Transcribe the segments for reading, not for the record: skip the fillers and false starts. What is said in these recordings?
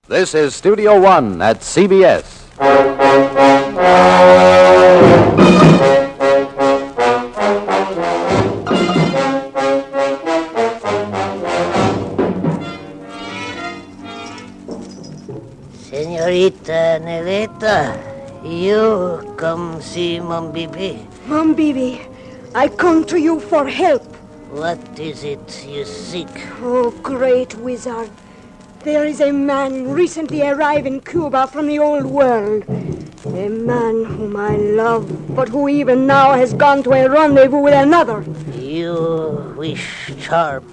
This is Studio One at CBS. Senorita Neleta, you come see Mom Bibi. Mom Bibi, I come to you for help. What is it you seek? Oh, great wizard. There is a man recently arrived in Cuba from the old world. A man whom I love, but who even now has gone to a rendezvous with another. You wish charm.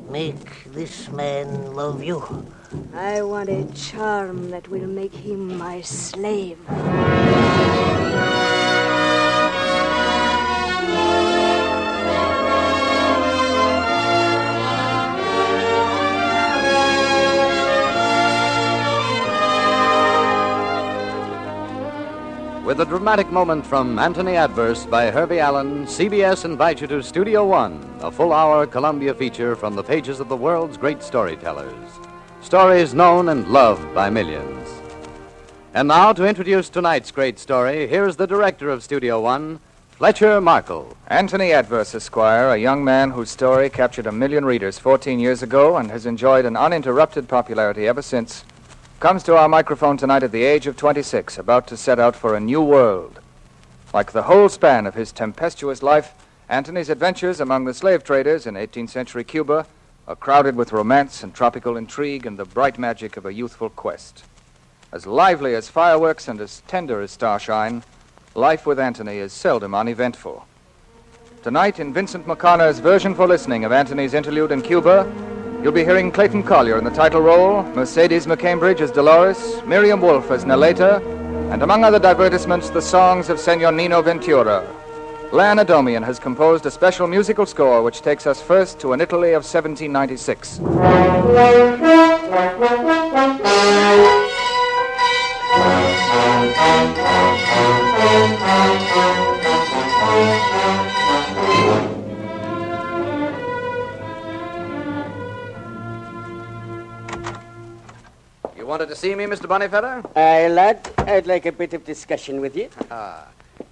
Make this man love you. I want a charm that will make him my slave. With a dramatic moment from Antony Adverse by Herbie Allen, CBS invites you to Studio One, a full-hour Columbia feature from the pages of the world's great storytellers. Stories known and loved by millions. And now, to introduce tonight's great story, here's the director of Studio One, Fletcher Markle. Antony Adverse, Esquire, a young man whose story captured 1 million readers 14 years ago and has enjoyed an uninterrupted popularity ever since, comes to our microphone tonight at the age of 26, about to set out for a new world. Like the whole span of his tempestuous life, Antony's adventures among the slave traders in 18th century Cuba are crowded with romance and tropical intrigue and the bright magic of a youthful quest. As lively as fireworks and as tender as starshine, life with Antony is seldom uneventful. Tonight, in Vincent McConnor's version for listening of Antony's interlude in Cuba, you'll be hearing Clayton Collier in the title role, Mercedes McCambridge as Dolores, Miriam Wolfe as Neleta, and among other divertissements, the songs of Senor Nino Ventura. Lan Adomian has composed a special musical score which takes us first to an Italy of 1796. You wanted to see me, Mr. Bonnyfeather? Aye, lad. I'd like a bit of discussion with you.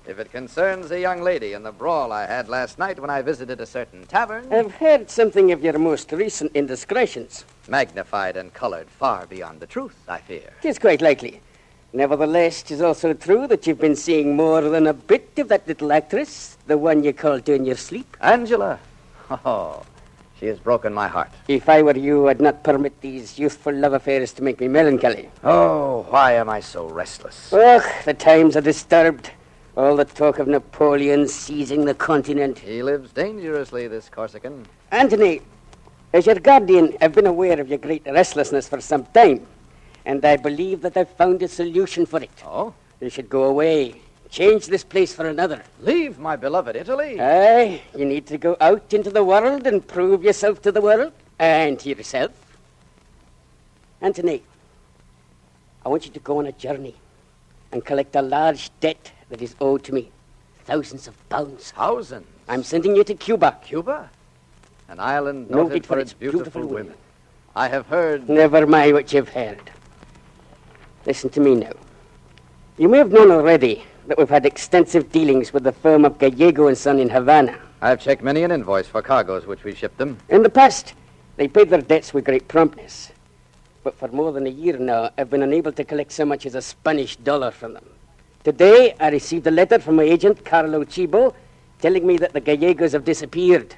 If it concerns a young lady and the brawl I had last night when I visited a certain tavern... I've heard something of your most recent indiscretions. Magnified and colored far beyond the truth, I fear. 'Tis quite likely. Nevertheless, 'tis also true that you've been seeing more than a bit of that little actress, the one you called in your sleep. Angela? Oh, she has broken my heart. If I were you, I'd not permit these youthful love affairs to make me melancholy. Oh, why am I so restless? Ugh, the times are disturbed. All the talk of Napoleon seizing the continent. He lives dangerously, this Corsican. Antony, as your guardian, I've been aware of your great restlessness for some time, and I believe that I've found a solution for it. Oh? You should go away. Change this place for another. Leave my beloved Italy? Aye, you need to go out into the world and prove yourself to the world and to yourself. Antony, I want you to go on a journey and collect a large debt that is owed to me. Thousands of pounds. Thousands? I'm sending you to Cuba. Cuba? An island noted for its beautiful women. I have heard... Never mind what you've heard. Listen to me now. You may have known already that we've had extensive dealings with the firm of Gallego & Son in Havana. I've checked many an invoice for cargoes which we shipped them. In the past, they paid their debts with great promptness. But for more than a year now, I've been unable to collect so much as a Spanish dollar from them. Today, I received a letter from my agent, Carlo Cibo, telling me that the Gallegos have disappeared.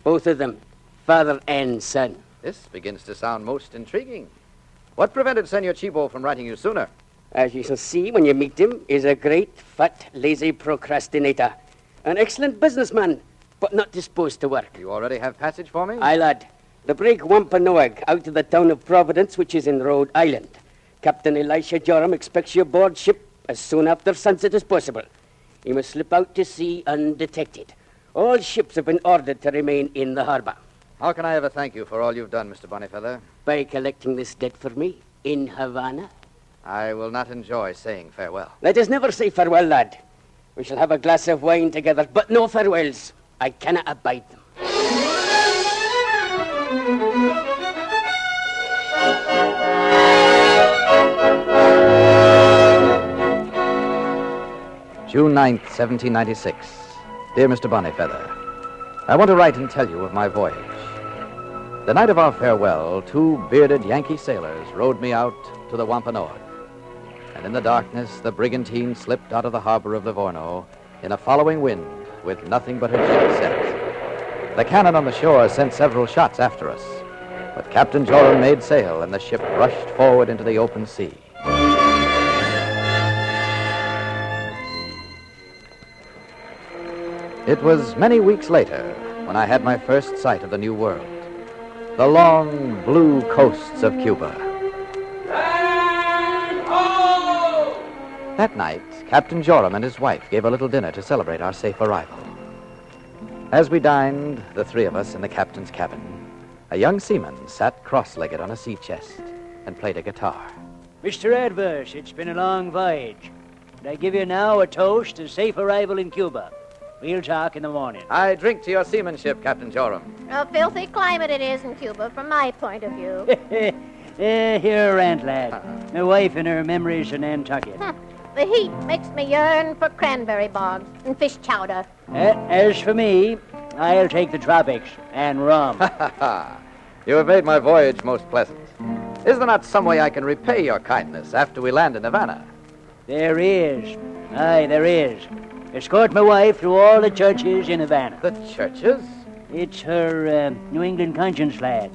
Both of them, father and son. This begins to sound most intriguing. What prevented Senor Cibo from writing you sooner? As you shall see when you meet him, is a great, fat, lazy procrastinator. An excellent businessman, but not disposed to work. You already have passage for me? Aye, lad. The brig Wampanoag out to the town of Providence, which is in Rhode Island. Captain Elisha Joram expects you aboard ship as soon after sunset as possible. You must slip out to sea undetected. All ships have been ordered to remain in the harbor. How can I ever thank you for all you've done, Mr. Bonnyfeather? By collecting this debt for me in Havana. I will not enjoy saying farewell. Let us never say farewell, lad. We shall have a glass of wine together, but no farewells. I cannot abide them. June 9th, 1796. Dear Mr. Bonnyfeather, I want to write and tell you of my voyage. The night of our farewell, 2 bearded Yankee sailors rowed me out to the Wampanoag. And in the darkness, the brigantine slipped out of the harbor of Livorno in a following wind with nothing but her jib set. The cannon on the shore sent several shots after us, but Captain Joram made sail and the ship rushed forward into the open sea. It was many weeks later when I had my first sight of the New World, the long blue coasts of Cuba. That night, Captain Joram and his wife gave a little dinner to celebrate our safe arrival. As we dined, the 3 of us in the captain's cabin, a young seaman sat cross-legged on a sea chest and played a guitar. Mr. Adverse, it's been a long voyage. And I give you now a toast to safe arrival in Cuba. We'll talk in the morning. I drink to your seamanship, Captain Joram. A filthy climate it is in Cuba, from my point of view. Here, rant lad. My wife and her memories of Nantucket. The heat makes me yearn for cranberry bogs and fish chowder. As for me, I'll take the tropics and rum. You have made my voyage most pleasant. Is there not some way I can repay your kindness after we land in Havana? There is. Aye, there is. Escort my wife through all the churches in Havana. The churches? It's her New England conscience, lad.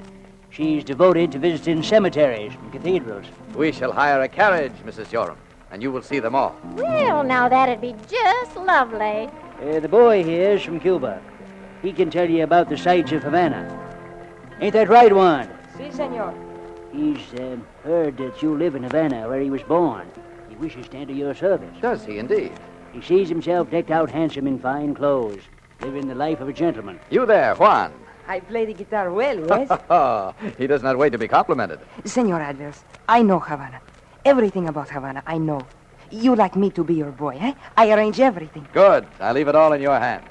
She's devoted to visiting cemeteries and cathedrals. We shall hire a carriage, Mrs. Joram, and you will see them all. Well, now that'd be just lovely. The boy here is from Cuba. He can tell you about the sights of Havana. Ain't that right, Juan? Si, senor. He's heard that you live in Havana, where he was born. He wishes to enter your service. Does he indeed? He sees himself decked out handsome in fine clothes, living the life of a gentleman. You there, Juan. I play the guitar well, yes? He does not wait to be complimented. Senor Adverse, I know Havana. Everything about Havana, I know. You like me to be your boy, eh? I arrange everything. Good. I leave it all in your hands.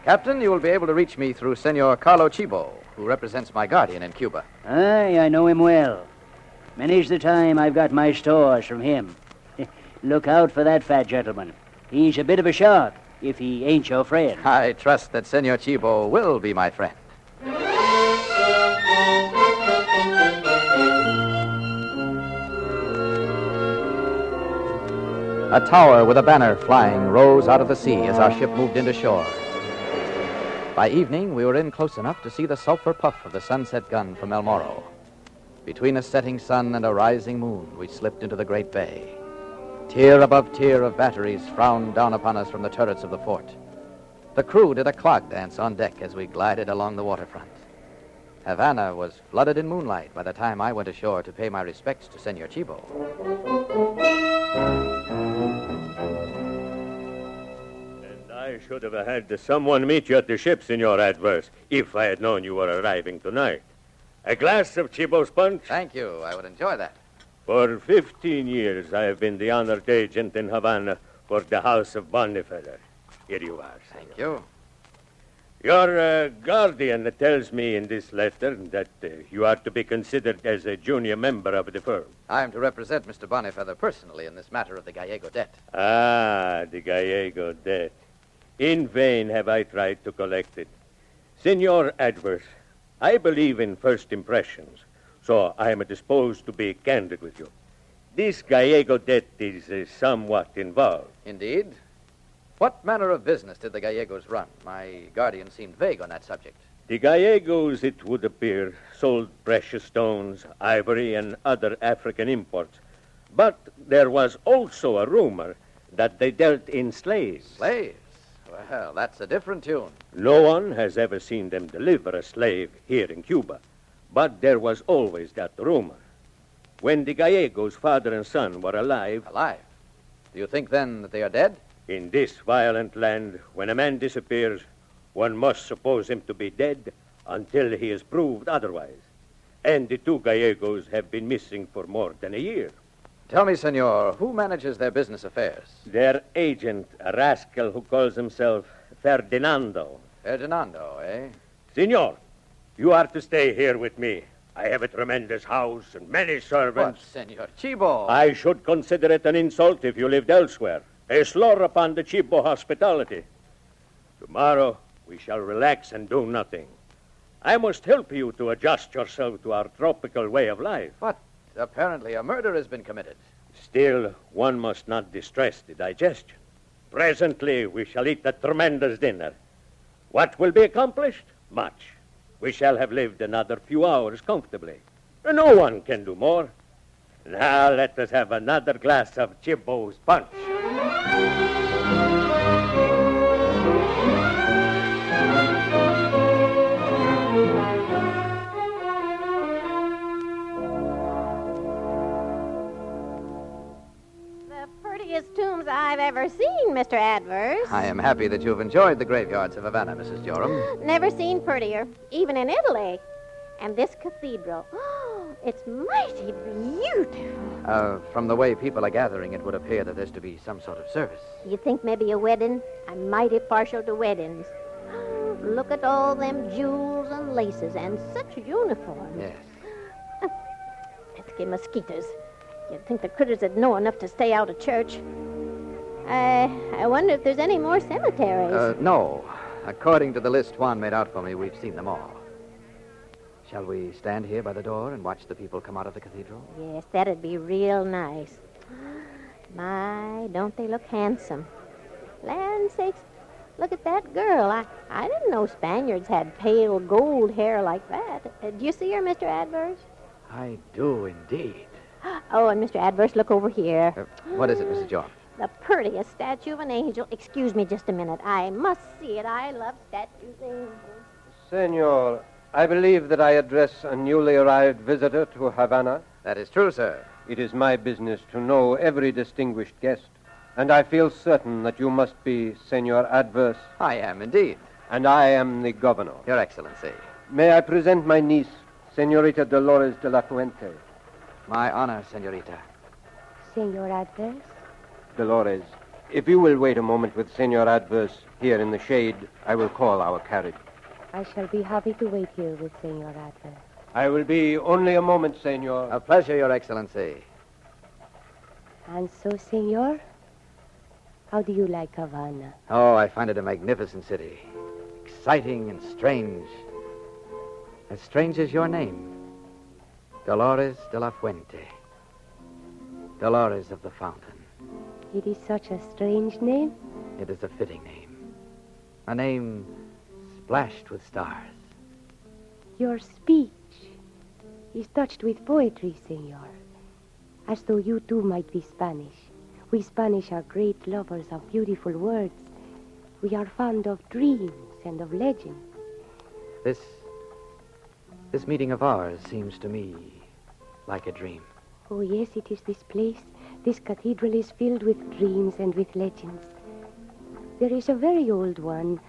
Captain, you will be able to reach me through Senor Carlo Chibo, who represents my guardian in Cuba. Aye, I know him well. Many's the time I've got my stores from him. Look out for that fat gentleman. He's a bit of a shark, if he ain't your friend. I trust that Senor Chibo will be my friend. A tower with a banner flying rose out of the sea as our ship moved into shore. By evening, we were in close enough to see the sulfur puff of the sunset gun from El Morro. Between a setting sun and a rising moon, we slipped into the great bay. Tier above tier of batteries frowned down upon us from the turrets of the fort. The crew did a clog dance on deck as we glided along the waterfront. Havana was flooded in moonlight by the time I went ashore to pay my respects to Senor Chibo. And I should have had someone meet you at the ship, Senor Adverse, if I had known you were arriving tonight. A glass of Chibo's punch? Thank you. I would enjoy that. For 15 years, I have been the honored agent in Havana for the House of Bonnyfeather. Here you are. Thank you. Your guardian tells me in this letter that you are to be considered as a junior member of the firm. I am to represent Mr. Bonnyfeather personally in this matter of the Gallego debt. Ah, the Gallego debt. In vain have I tried to collect it. Senor Adverse, I believe in first impressions. So I am disposed to be candid with you. This Gallego debt is somewhat involved. Indeed? What manner of business did the Gallegos run? My guardian seemed vague on that subject. The Gallegos, it would appear, sold precious stones, ivory, and other African imports. But there was also a rumor that they dealt in slaves. Slaves? Well, that's a different tune. No one has ever seen them deliver a slave here in Cuba. But there was always that rumor. When the Gallegos, father and son, were alive... Alive? Do you think, then, that they are dead? In this violent land, when a man disappears, one must suppose him to be dead until he is proved otherwise. And the 2 Gallegos have been missing for more than a year. Tell me, senor, who manages their business affairs? Their agent, a rascal who calls himself Ferdinando. Ferdinando, eh? Senor, you are to stay here with me. I have a tremendous house and many servants. What, Senor Chibo? I should consider it an insult if you lived elsewhere. a slur upon the Chibo hospitality. Tomorrow, we shall relax and do nothing. I must help you to adjust yourself to our tropical way of life. But apparently a murder has been committed. Still, one must not distress the digestion. Presently, we shall eat a tremendous dinner. What will be accomplished? Much. We shall have lived another few hours comfortably. No one can do more. Now let us have another glass of Chibo's punch. Prettiest tombs I've ever seen, Mr. Adverse. I am happy that you've enjoyed the graveyards of Havana, Mrs. Joram. Never seen prettier, even in Italy. And this cathedral, it's mighty beautiful. From the way people are gathering, it would appear that there's to be some sort of service. You think maybe a wedding? I'm mighty partial to weddings. Look at all them jewels and laces and such uniforms. Yes. Pesky mosquitoes. You'd think the critters would know enough to stay out of church. I wonder if there's any more cemeteries. No. According to the list Juan made out for me, we've seen them all. Shall we stand here by the door and watch the people come out of the cathedral? Yes, that'd be real nice. My, don't they look handsome. Land sakes, look at that girl. I didn't know Spaniards had pale gold hair like that. Do you see her, Mr. Adverse? I do indeed. Oh, and Mr. Adverse, look over here. What is it, Mrs. Joram? The prettiest statue of an angel. Excuse me just a minute. I must see it. I love statues, angels. Senor, I believe that I address a newly arrived visitor to Havana. That is true, sir. It is my business to know every distinguished guest, and I feel certain that you must be Senor Adverse. I am indeed. And I am the governor. Your Excellency. May I present my niece, Senorita Dolores de la Fuente. My honor, senorita. Senor Adverse? Dolores, if you will wait a moment with Senor Adverse here in the shade, I will call our carriage. I shall be happy to wait here with Senor Adverse. I will be only a moment, Senor. A pleasure, Your Excellency. And so, Senor, how do you like Havana? Oh, I find it a magnificent city. Exciting and strange. As strange as your name. Dolores de la Fuente. Dolores of the Fountain. It is such a strange name. It is a fitting name. A name splashed with stars. Your speech is touched with poetry, Senor. As though you too might be Spanish. We Spanish are great lovers of beautiful words. We are fond of dreams and of legends. This meeting of ours seems to me like a dream. Oh, yes, it is this place. This cathedral is filled with dreams and with legends. There is a very old one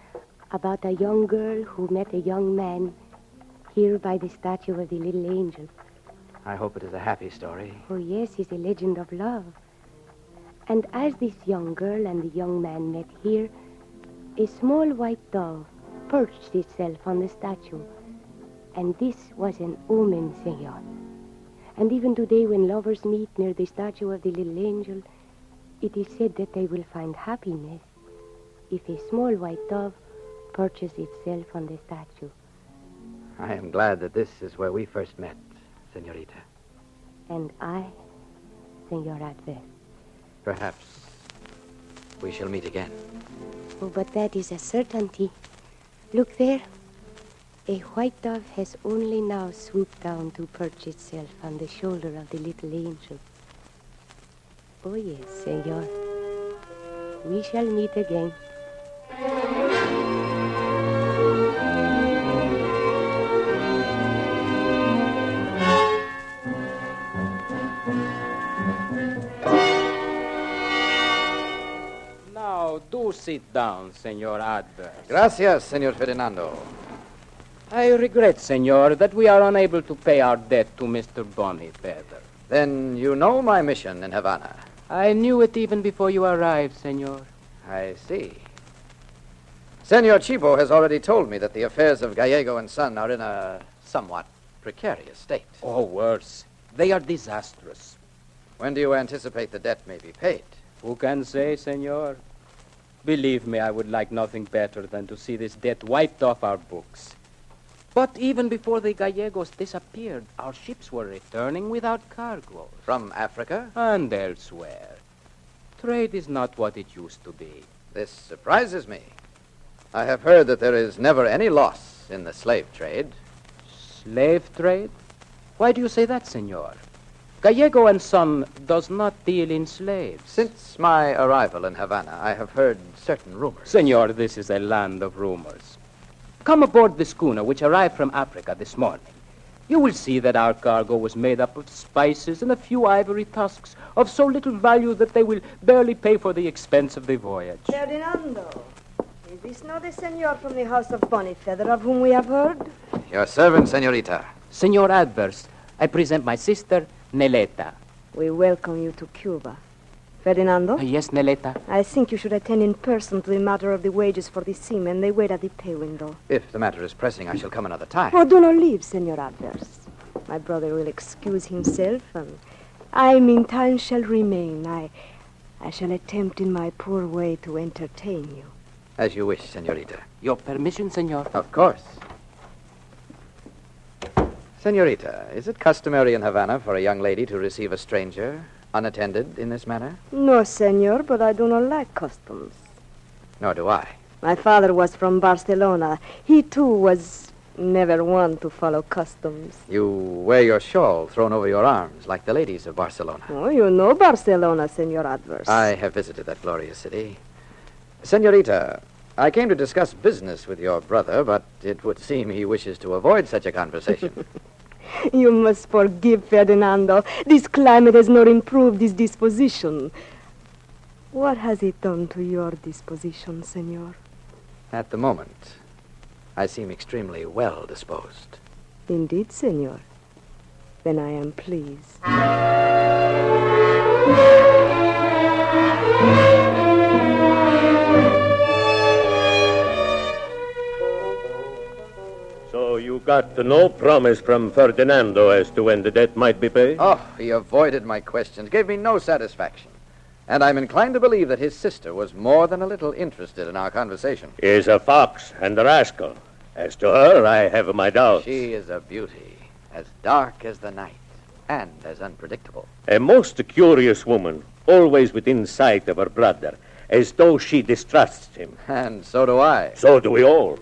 about a young girl who met a young man here by the statue of the little angel. I hope it is a happy story. Oh, yes, it's a legend of love. And as this young girl and the young man met here, a small white dove perched itself on the statue. And this was an omen, Senor. And even today, when lovers meet near the statue of the little angel, it is said that they will find happiness if a small white dove perches itself on the statue. I am glad that this is where we first met, senorita. And I, Senor Adverse. Perhaps we shall meet again. Oh, but that is a certainty. Look there. A white dove has only now swooped down to perch itself on the shoulder of the little angel. Oh, yes, Senor. We shall meet again. Now, do sit down, Senor Adverse. Gracias, Senor Ferdinando. I regret, Senor, that we are unable to pay our debt to Mr. Bonifeder. Then you know my mission in Havana. I knew it even before you arrived, Senor. I see. Senor Chibo has already told me that the affairs of Gallego and Son are in a somewhat precarious state. Or worse, they are disastrous. When do you anticipate the debt may be paid? Who can say, senor? Believe me, I would like nothing better than to see this debt wiped off our books. But even before the Gallegos disappeared, our ships were returning without cargo. From Africa? And elsewhere. Trade is not what it used to be. This surprises me. I have heard that there is never any loss in the slave trade. Slave trade? Why do you say that, senor? Gallego and Son does not deal in slaves. Since my arrival in Havana, I have heard certain rumors. Senor, this is a land of rumors. Come aboard the schooner which arrived from Africa this morning. You will see that our cargo was made up of spices and a few ivory tusks of so little value that they will barely pay for the expense of the voyage. Ferdinando, is this not the senor from the house of Bonifeather of whom we have heard? Your servant, senorita. Senor Adverse, I present my sister, Neleta. We welcome you to Cuba. Ferdinando? Yes, Neleta? I think you should attend in person to the matter of the wages for the seamen. They wait at the pay window. If the matter is pressing, I shall come another time. Oh, do not leave, Senor Adverse. My brother will excuse himself, and I, meantime, shall remain. I shall attempt in my poor way to entertain you. As you wish, senorita. Your permission, senor? Of course. Senorita, is it customary in Havana for a young lady to receive a stranger unattended in this manner? No, senor, but I do not like customs. Nor do I. My father was from Barcelona. He, too, was never one to follow customs. You wear your shawl thrown over your arms like the ladies of Barcelona. Oh, you know Barcelona, Senor Adverse. I have visited that glorious city. Senorita, I came to discuss business with your brother, but it would seem he wishes to avoid such a conversation. You must forgive Ferdinando. This climate has not improved his disposition. What has it done to your disposition, senor? At the moment, I seem extremely well disposed. Indeed, senor. Then I am pleased. So you got no promise from Ferdinando as to when the debt might be paid? Oh, he avoided my questions, gave me no satisfaction. And I'm inclined to believe that his sister was more than a little interested in our conversation. He's a fox and a rascal. As to her, I have my doubts. She is a beauty, as dark as the night, and as unpredictable. A most curious woman, always within sight of her brother, as though she distrusts him. And so do I. So do we all.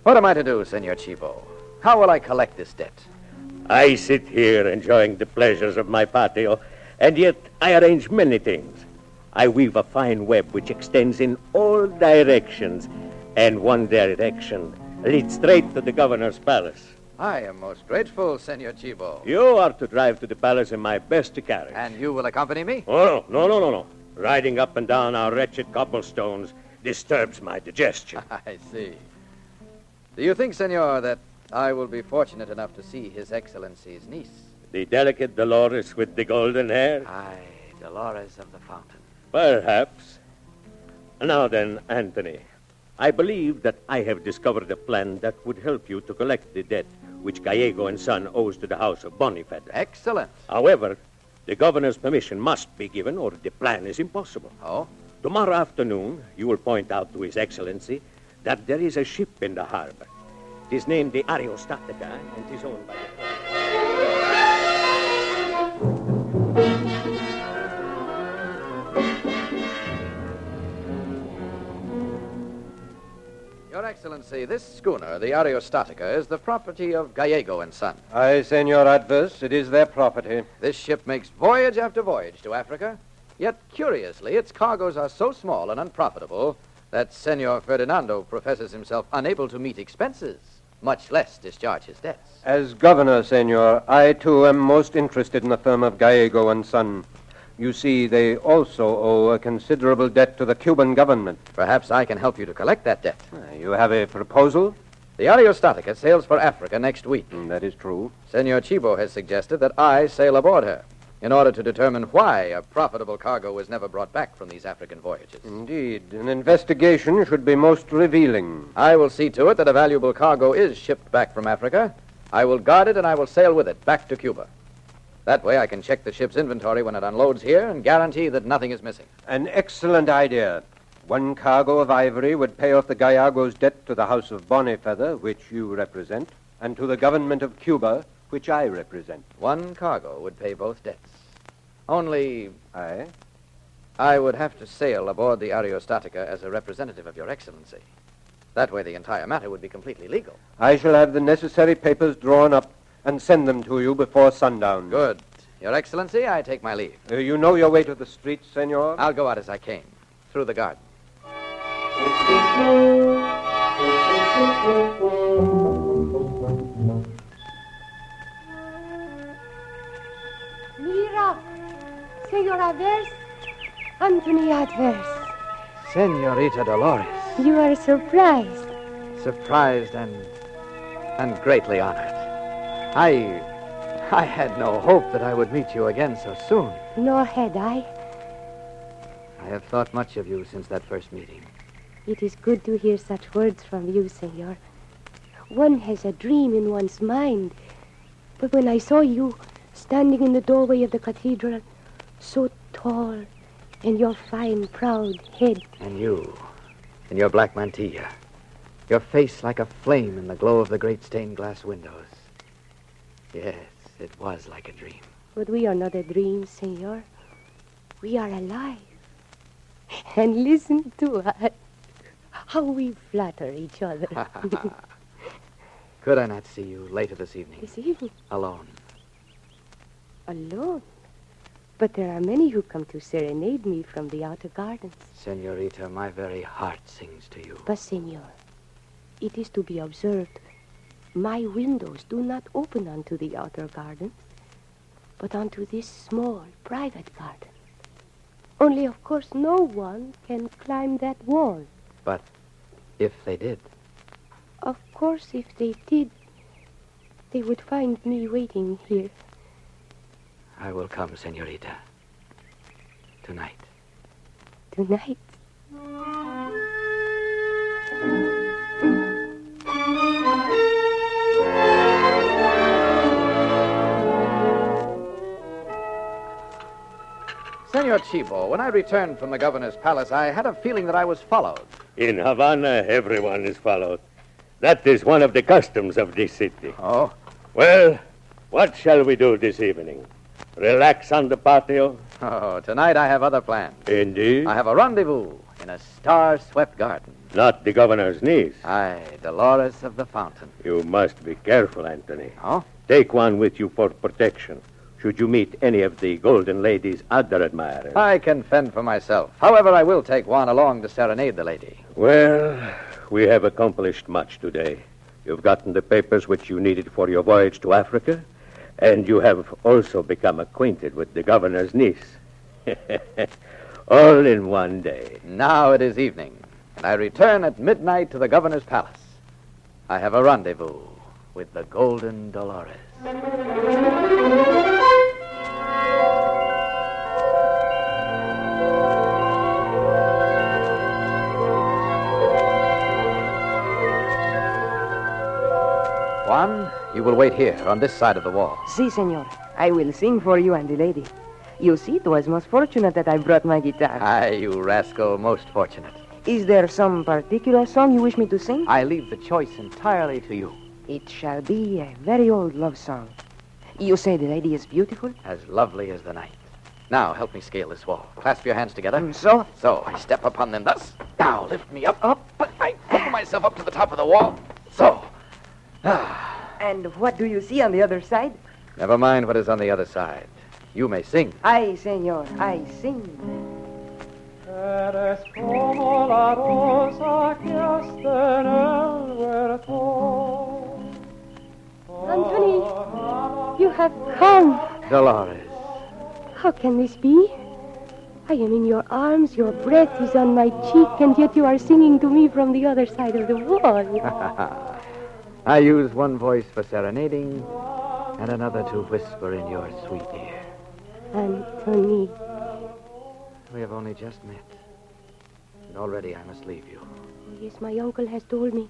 What am I to do, Senor Chivo? How will I collect this debt? I sit here enjoying the pleasures of my patio, and yet I arrange many things. I weave a fine web which extends in all directions, and one direction leads straight to the governor's palace. I am most grateful, Senor Chivo. You are to drive to the palace in my best carriage. And you will accompany me? Oh, no. Riding up and down our wretched cobblestones disturbs my digestion. I see. Do you think, Senor, that I will be fortunate enough to see His Excellency's niece? The delicate Dolores with the golden hair? Aye, Dolores of the Fountain. Perhaps. Now then, Anthony, I believe that I have discovered a plan that would help you to collect the debt which Gallego and Son owes to the house of Bonifeather. Excellent. However, the governor's permission must be given or the plan is impossible. Oh? Tomorrow afternoon, you will point out to His Excellency that there is a ship in the harbor. It is named the Ariostatica and it is owned by Your Excellency, this schooner, the Ariostatica, is the property of Gallego and Son. Aye, Senor Adverse, it is their property. This ship makes voyage after voyage to Africa, yet curiously, its cargoes are so small and unprofitable that Senor Ferdinando professes himself unable to meet expenses, much less discharge his debts. As governor, Senor, I too am most interested in the firm of Gallego and Son. You see, they also owe a considerable debt to the Cuban government. Perhaps I can help you to collect that debt. You have a proposal? The Ariostatica sails for Africa next week. That is true. Senor Chivo has suggested that I sail aboard her in order to determine why a profitable cargo was never brought back from these African voyages. Indeed. An investigation should be most revealing. I will see to it that a valuable cargo is shipped back from Africa. I will guard it and I will sail with it back to Cuba. That way I can check the ship's inventory when it unloads here and guarantee that nothing is missing. An excellent idea. 1 cargo of ivory would pay off the Gallegos' debt to the House of Bonnyfeather, which you represent, and to the government of Cuba, which I represent. 1 cargo would pay both debts. Only Aye? I would have to sail aboard the Ariostatica as a representative of Your Excellency. That way the entire matter would be completely legal. I shall have the necessary papers drawn up and send them to you before sundown. Good. Your Excellency, I take my leave. You know your way to the streets, senor? I'll go out as I came, through the garden. Mira, Senor Adverse, Anthony Adverse. Senorita Dolores. You are surprised. Surprised and greatly honored. I had no hope that I would meet you again so soon. Nor had I. I have thought much of you since that first meeting. It is good to hear such words from you, Senor. One has a dream in one's mind. But when I saw you standing in the doorway of the cathedral, so tall, and your fine, proud head. And you, in your black mantilla, your face like a flame in the glow of the great stained glass windows. Yes, it was like a dream. But we are not a dream, Senor. We are alive. And listen to us. How we flatter each other. Could I not see you later this evening? This evening? Alone. Alone? But there are many who come to serenade me from the outer gardens. Senorita, my very heart sings to you. But, Senor, it is to be observed, my windows do not open onto the outer gardens, but onto this small, private garden. Only, of course, no one can climb that wall. But if they did? Of course, if they did, they would find me waiting here. I will come, Senorita. Tonight. Tonight? Senor Chibo, when I returned from the governor's palace, I had a feeling that I was followed. In Havana, everyone is followed. That is one of the customs of this city. Oh? Well, what shall we do this evening? Relax on the patio? Oh, tonight I have other plans. Indeed? I have a rendezvous in a star-swept garden. Not the governor's niece. Aye, Dolores of the Fountain. You must be careful, Anthony. Oh? Take one with you for protection. Should you meet any of the golden lady's other admirers. I can fend for myself. However, I will take one along to serenade the lady. Well, we have accomplished much today. You've gotten the papers which you needed for your voyage to Africa, and you have also become acquainted with the governor's niece. All in one day. Now it is evening, and I return at midnight to the governor's palace. I have a rendezvous with the Golden Dolores. Juan, you will wait here, on this side of the wall. Si, senor. I will sing for you and the lady. You see, it was most fortunate that I brought my guitar. Aye, you rascal, most fortunate. Is there some particular song you wish me to sing? I leave the choice entirely to you. It shall be a very old love song. You say the lady is beautiful? As lovely as the night. Now, help me scale this wall. Clasp your hands together. So? So, I step upon them thus. Now, lift me up. But I pull myself up to the top of the wall. So. And what do you see on the other side? Never mind what is on the other side. You may sing. Ay, senor, I sing. Eres como la rosa que hasta en el huerto. Anthony, you have come. Dolores. How can this be? I am in your arms, your breath is on my cheek, and yet you are singing to me from the other side of the wall. I use one voice for serenading and another to whisper in your sweet ear. Anthony. We have only just met. And already I must leave you. Yes, my uncle has told me.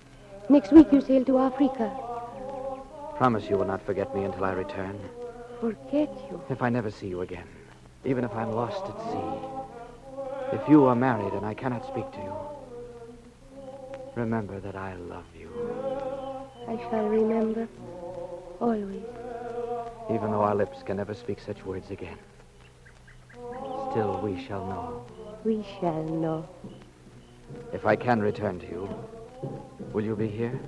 Next week you sail to Africa. Promise you will not forget me until I return. forget you. If I never see you again, even if I'm lost at sea, if you are married and I cannot speak to you, remember that I love you. I shall remember. Always. Even though our lips can never speak such words again, still we shall know. We shall know. If I can return to you, will you be here?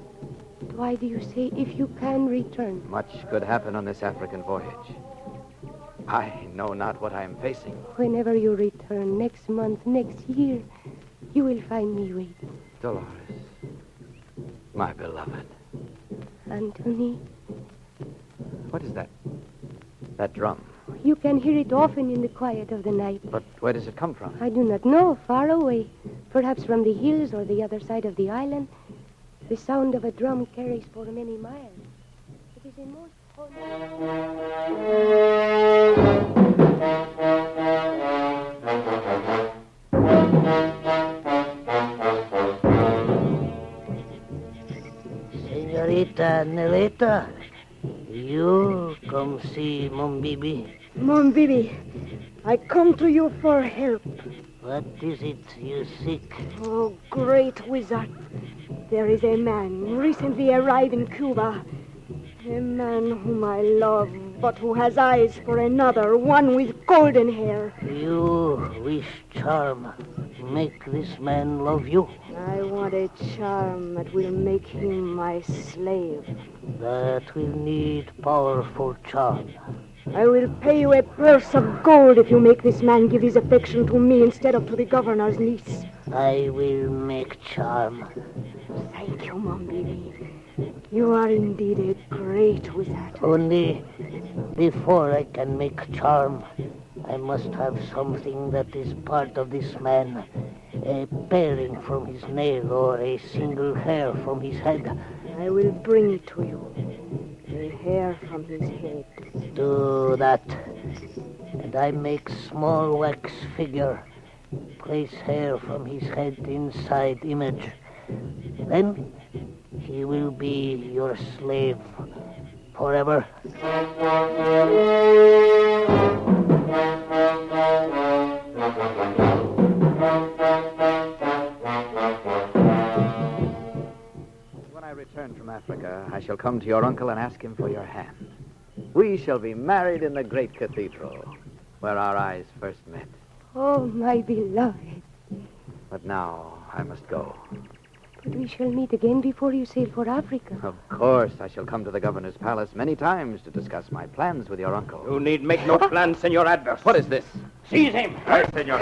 Why do you say if you can return? Much could happen on this African voyage. I know not what I am facing. Whenever you return, next month, next year, you will find me waiting. Dolores, my beloved. Anthony, What is that? That drum. you can hear it often in the quiet of the night. But where does it come from? I do not know, far away. Perhaps from the hills or the other side of the island. The sound of a drum carries for many miles. It is a most Señorita Neleta, you come see Mon Bibi. Mon Bibi, I come to you for help. What is it you seek? Oh, great wizard. There is a man recently arrived in Cuba. A man whom I love, but who has eyes for another, one with golden hair. You wish charm. Make this man love you. I want a charm that will make him my slave. That will need powerful charm. I will pay you a purse of gold if you make this man give his affection to me instead of to the governor's niece. I will make charm. Thank you, Mon Bibi. You are indeed a great wizard. Only before I can make charm, I must have something that is part of this man. A paring from his nail or a single hair from his head. I will bring it to you. A hair from his head. Do that. And I make small wax figure. Place hair from his head inside image. Then he will be your slave forever. When I return from Africa, I shall come to your uncle and ask him for your hand. We shall be married in the great cathedral, where our eyes first met. Oh, my beloved. But now I must go. But we shall meet again before you sail for Africa. Of course, I shall come to the governor's palace many times to discuss my plans with your uncle. You need make no plans, Senor Adverse. What is this? Seize him. Yes, senor.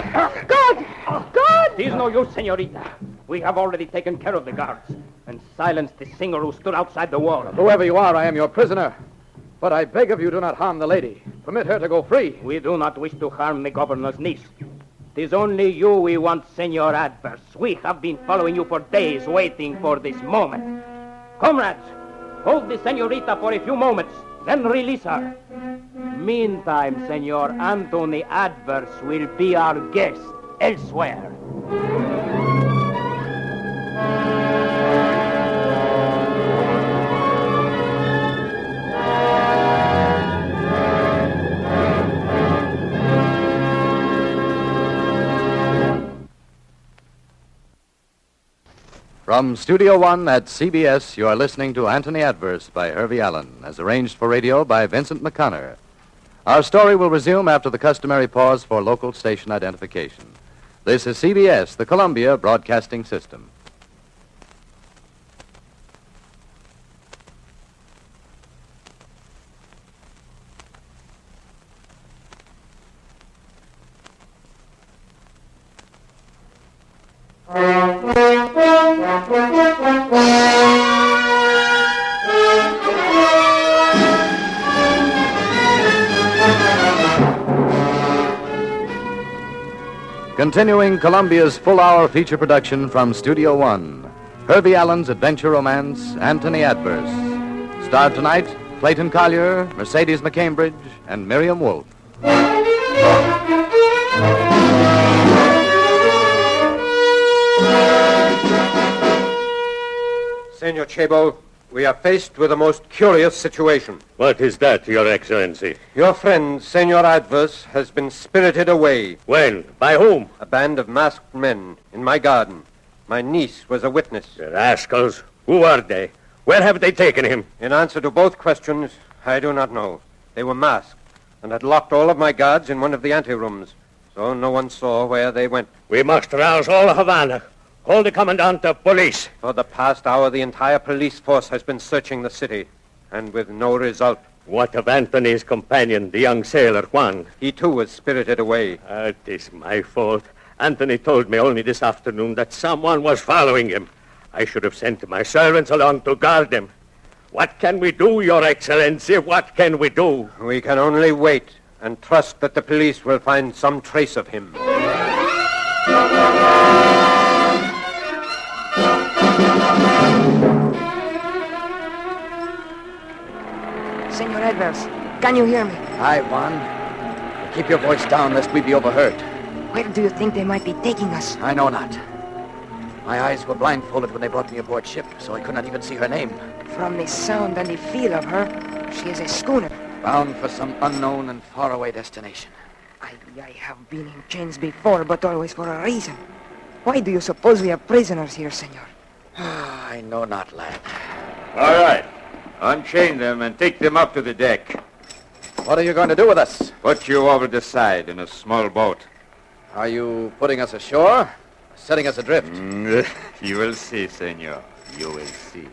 God! God! It is no use, senorita. We have already taken care of the guards and silenced the singer who stood outside the wall. Whoever you are, I am your prisoner. But I beg of you, do not harm the lady. Permit her to go free. We do not wish to harm the governor's niece. It is only you we want, Senor Adverse. We have been following you for days, waiting for this moment. Comrades, hold the senorita for a few moments, then release her. Meantime, Senor Anthony Adverse will be our guest elsewhere. From Studio One at CBS, you are listening to Anthony Adverse by Hervey Allen, as arranged for radio by Vincent McConnor. Our story will resume after the customary pause for local station identification. This is CBS, the Columbia Broadcasting System. Continuing Columbia's full-hour feature production from Studio One, Hervey Allen's adventure romance, Anthony Adverse. Starred tonight, Clayton Collier, Mercedes McCambridge, and Miriam Wolfe. Senor Chabo, we are faced with a most curious situation. What is that, Your Excellency? Your friend, Senor Adverse, has been spirited away. When? By whom? A band of masked men in my garden. My niece was a witness. The rascals. Who are they? Where have they taken him? In answer to both questions, I do not know. They were masked and had locked all of my guards in one of the anterooms, so no one saw where they went. We must rouse all Havana. Call the commandant of police. For the past hour, the entire police force has been searching the city, and with no result. What of Anthony's companion, the young sailor, Juan? He, too, was spirited away. It is my fault. Anthony told me only this afternoon that someone was following him. I should have sent my servants along to guard him. What can we do, Your Excellency? What can we do? We can only wait and trust that the police will find some trace of him. Senor Adverse, can you hear me? Aye, Juan. Keep your voice down lest we be overheard. Where do you think they might be taking us? I know not. My eyes were blindfolded when they brought me aboard ship, so I could not even see her name. From the sound and the feel of her, she is a schooner. Bound for some unknown and faraway destination. I have been in chains before, but always for a reason. Why do you suppose we are prisoners here, senor? I know not, lad. All right. Unchain them and take them up to the deck. What are you going to do with us? Put you over the side in a small boat. Are you putting us ashore? Setting us adrift? You will see, senor. You will see.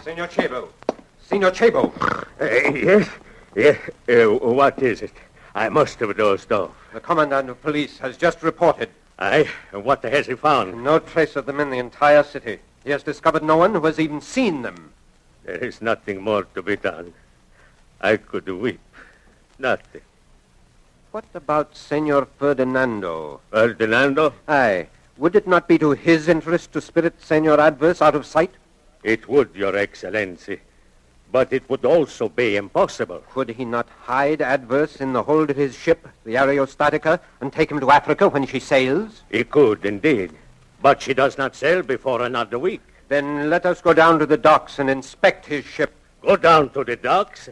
Senor Chabo. Senor Chabo. Yes. What is it? I must have dozed off. The commandant of police has just reported. Aye? What has he found? No trace of them in the entire city. He has discovered no one who has even seen them. There is nothing more to be done. I could weep. Nothing. What about Senor Ferdinando? Ferdinando? Aye. Would it not be to his interest to spirit Senor Adverse out of sight? It would, Your Excellency. But it would also be impossible. Could he not hide Adverse in the hold of his ship, the Aerostatica, and take him to Africa when she sails? He could, indeed. But she does not sail before another week. Then let us go down to the docks and inspect his ship. Go down to the docks?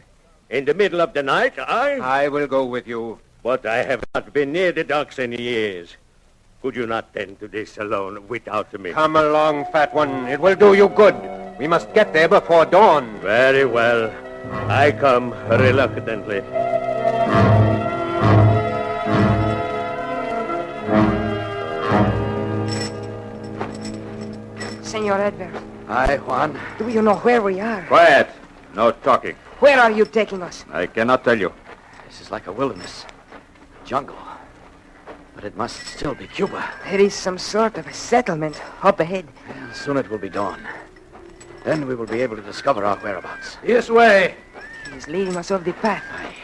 In the middle of the night, I will go with you. But I have not been near the docks in years. Could you not tend to this alone without me? Come along, fat one. It will do you good. We must get there before dawn. Very well. I come reluctantly. Senor Adverse. Aye, Juan. Do you know where we are? Quiet. No talking. Where are you taking us? I cannot tell you. This is like a wilderness. Jungle. But it must still be Cuba. There is some sort of a settlement up ahead. And soon it will be dawn. Then we will be able to discover our whereabouts. This way. He is leading us off the path. Aye.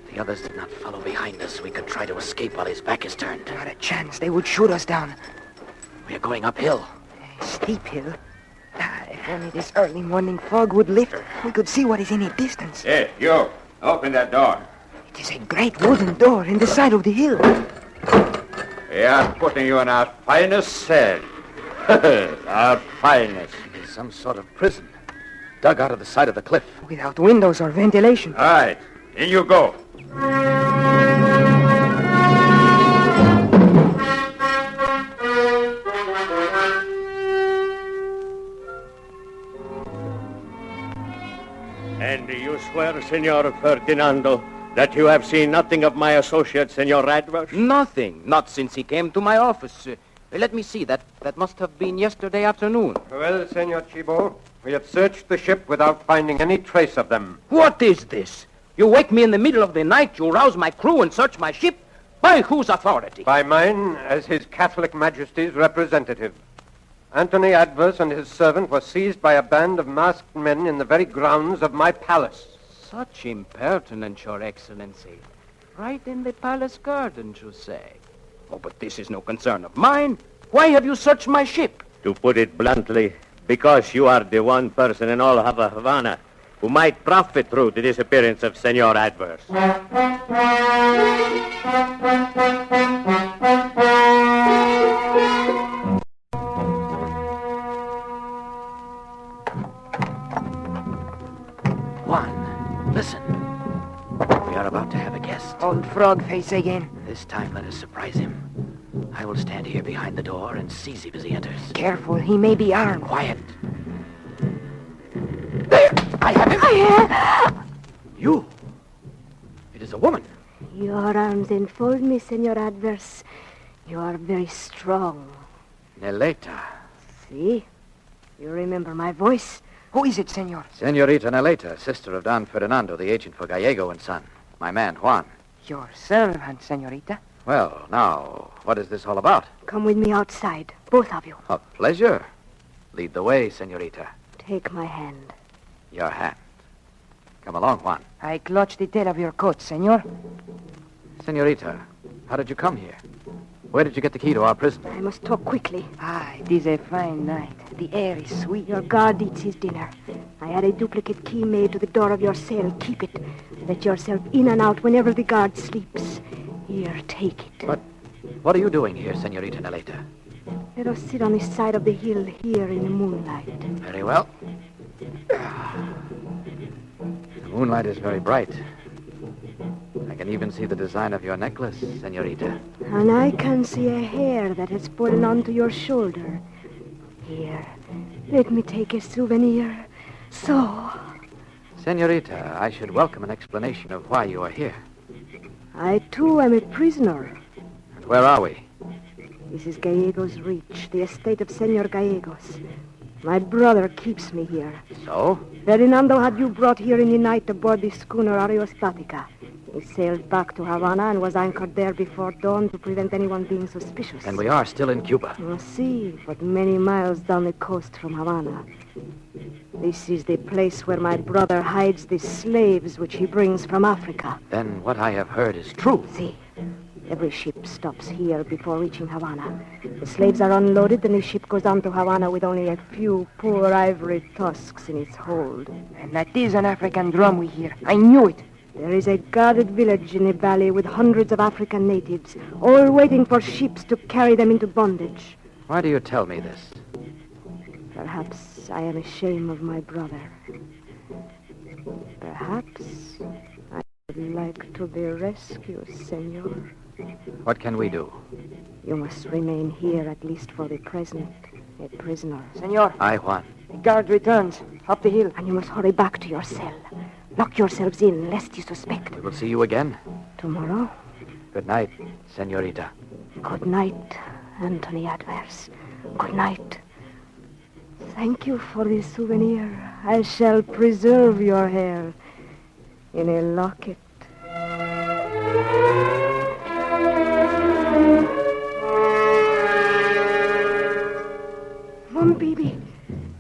If the others did not follow behind us, we could try to escape while his back is turned. Not a chance. They would shoot us down. We are going uphill. A steep hill. If only this early morning fog would lift, we could see what is in the distance. Hey, you. Open that door. It is a great wooden door in the side of the hill. We are putting you in our finest cell. Our finest. It is some sort of prison, dug out of the side of the cliff. Without windows or ventilation. All right. In you go. And you swear, Senor Ferdinando, that you have seen nothing of my associate, Senor Adverse? Nothing. Not since he came to my office. Let me see. That must have been yesterday afternoon. Well, Senor Chibo, we have searched the ship without finding any trace of them. What is this? You wake me in the middle of the night, you rouse my crew and search my ship? By whose authority? By mine, as His Catholic Majesty's representative. Anthony Adverse and his servant were seized by a band of masked men in the very grounds of my palace. Such impertinence, Your Excellency. Right in the palace gardens, you say. Oh, but this is no concern of mine. Why have you searched my ship? To put it bluntly, Because you are the one person in all of Havana who might profit through the disappearance of Senor Adverse. Juan, listen. We are about to have a guest. Old frog face again. This time let us surprise him. I will stand here behind the door and seize him as he enters. Careful, he may be armed. Quiet. There! I have him! You! It is a woman. Your arms enfold me, Senor Adverse. You are very strong. Neleta. See? You remember my voice? Who is it, senor? Senorita Neleta, sister of Don Ferdinando, the agent for Gallego and Son. My man, Juan. Your servant, senorita. Well, now, what is this all about? Come with me outside, both of you. A pleasure. Lead the way, senorita. Take my hand. Your hand. Come along, Juan. I clutch the tail of your coat, senor. Senorita, how did you come here? Where did you get the key to our prison? I must talk quickly. Ah, it is a fine night. The air is sweet. Your guard eats his dinner. I had a duplicate key made to the door of your cell. Keep it. Let yourself in and out whenever the guard sleeps. Here, take it. But what are you doing here, Senorita Neleta? Let us sit on the side of the hill here in the moonlight. Very well. The moonlight is very bright. I can even see the design of your necklace, senorita. And I can see a hair that has fallen onto your shoulder. Here, let me take a souvenir. So. Senorita, I should welcome an explanation of why you are here. I, too, am a prisoner. And where are we? This is Gallego's Reach, the estate of Senor Gallegos. My brother keeps me here. So? Ferdinando had you brought here in the night aboard the schooner Areostatica. He sailed back to Havana and was anchored there before dawn to prevent anyone being suspicious. And we are still in Cuba. I see, but many miles down the coast from Havana. This is the place where my brother hides the slaves which he brings from Africa. Then what I have heard is true. See, every ship stops here before reaching Havana. The slaves are unloaded, and the ship goes on to Havana with only a few poor ivory tusks in its hold. And that is an African drum we hear. I knew it. There is a guarded village in the valley with hundreds of African natives, all waiting for ships to carry them into bondage. Why do you tell me this? Perhaps I am ashamed of my brother. Perhaps I would like to be rescued, senor. What can we do? You must remain here, at least for the present, a prisoner. Senor. Aye, Juan. The guard returns. Up the hill. And you must hurry back to your cell. Lock yourselves in, lest you suspect. We will see you again. Tomorrow? Good night, senorita. Good night, Anthony Adverse. Good night. Thank you for this souvenir. I shall preserve your hair in a locket. Mom Bibi!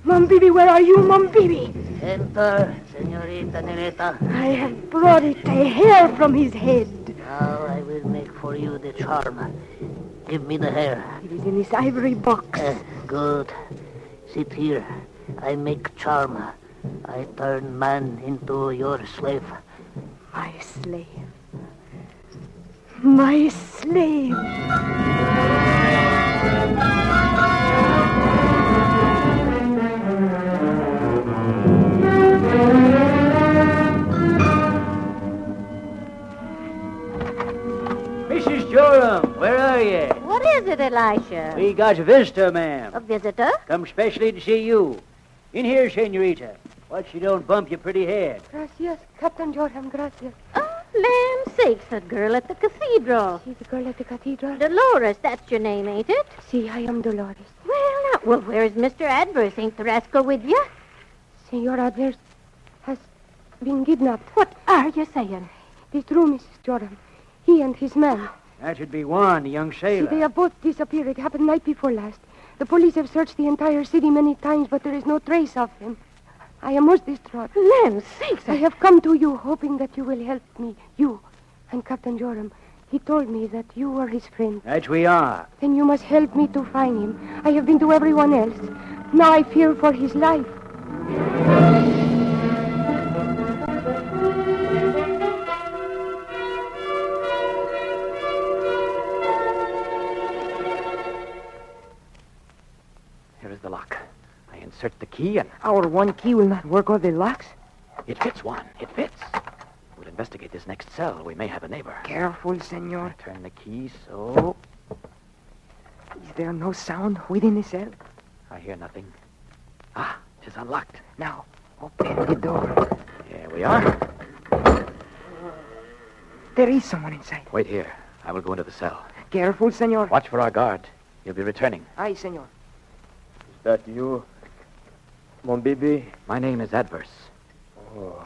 Mom Bibi, where are you, Mom Bibi? Enter, Senorita Neleta. I have brought it, a hair from his head. Now I will make for you the charm. Give me the hair. It is in this ivory box. Good. Sit here. I make charm. I turn man into your slave. My slave. My slave. Mrs. Joram, where are you? What is it, Elisha? We got a visitor, ma'am. A visitor? Come specially to see you. In here, senorita. Watch you don't bump your pretty head. Gracias, Captain Joram, gracias. Oh, land sakes, that girl at the cathedral. See the girl at the cathedral? Dolores, that's your name, ain't it? See, I am Dolores. Well, where's Mr. Adverse? Ain't the rascal with you? Senor Adverse has been kidnapped. What are you saying? It is true, Mrs. Joram. He and his man. That should be Juan, the young sailor. See, they have both disappeared. It happened night before last. The police have searched the entire city many times, but there is no trace of him. I am most distraught. Land sakes! I have come to you, hoping that you will help me. You and Captain Joram. He told me that you were his friend. That we are. Then you must help me to find him. I have been to everyone else. Now I fear for his life. Here is the lock. I insert the key and... Our one key will not work all the locks? It fits, Juan. It fits. We'll investigate this next cell. We may have a neighbor. Careful, senor. Turn the key so... Is there no sound within the cell? I hear nothing. Ah, it is unlocked. Now, open the door. Here we are. There is someone inside. Wait here. I will go into the cell. Careful, senor. Watch for our guard. He'll be returning. Aye, senor. Is that you, mon bibi? My name is Adverse. Oh,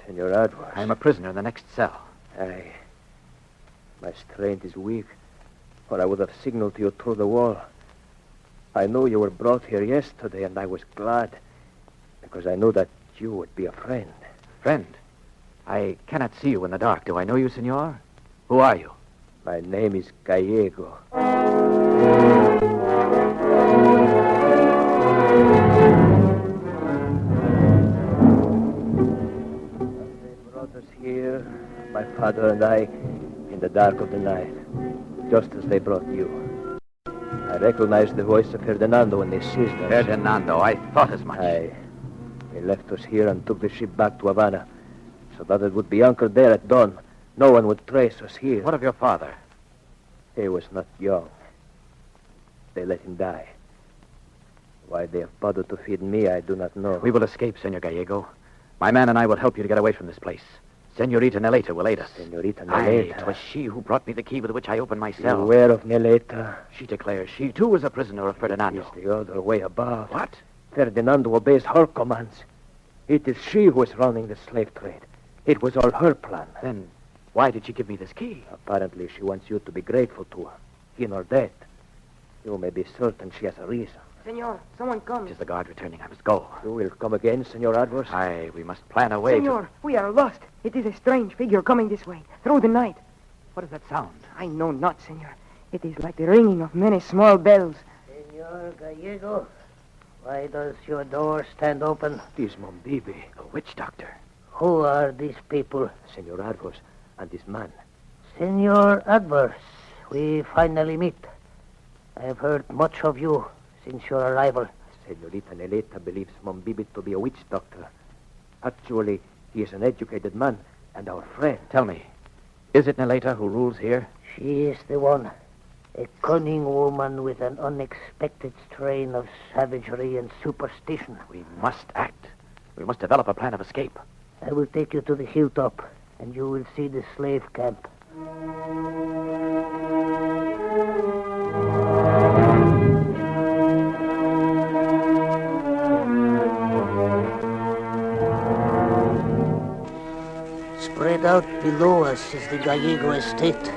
Senor Adverse. I am a prisoner in the next cell. Aye. My strength is weak, or I would have signaled to you through the wall. I knew you were brought here yesterday, and I was glad, because I knew that you would be a friend. Friend? I cannot see you in the dark. Do I know you, senor? Who are you? My name is Gallego. They brought us here, my father and I, in the dark of the night, just as they brought you. I recognized the voice of Ferdinando when they seized us. Ferdinando, I thought as much. Aye. He left us here and took the ship back to Havana, so that it would be anchored there at dawn. No one would trace us here. What of your father? He was not young. They let him die. Why they have bothered to feed me, I do not know. We will escape, Senor Gallego. My man and I will help you to get away from this place. Senorita Neleta will aid us. Senorita Aye, Neleta? it was she who brought me the key with which I opened my You cell. aware of Neleta? She declares she, too, was a prisoner of Ferdinando. It's the other way about. What? Ferdinando obeys her commands. It is she who is running the slave trade. It was all her plan. Then why did she give me this key? Apparently, she wants you to be grateful to her, in her death. You may be certain she has a reason. Senor, someone comes. It is the guard returning. I must go. You will come again, Senor Adverse? Aye, we must plan a way Senor, we are lost. It is a strange figure coming this way, through the night. What does that sound? I know not, senor. It is like the ringing of many small bells. Senor Gallego, why does your door stand open? It is Mombibi, a witch doctor. Who are these people? Senor Adverse and this man. Senor Adverse, we finally meet. I have heard much of you since your arrival. Senorita Neleta believes Mombibi to be a witch doctor. Actually, he is an educated man and our friend. Tell me, is it Neleta who rules here? She is the one. A cunning woman with an unexpected strain of savagery and superstition. We must act. We must develop a plan of escape. I will take you to the hilltop, and you will see the slave camp. Spread out below us is the Gallego estate.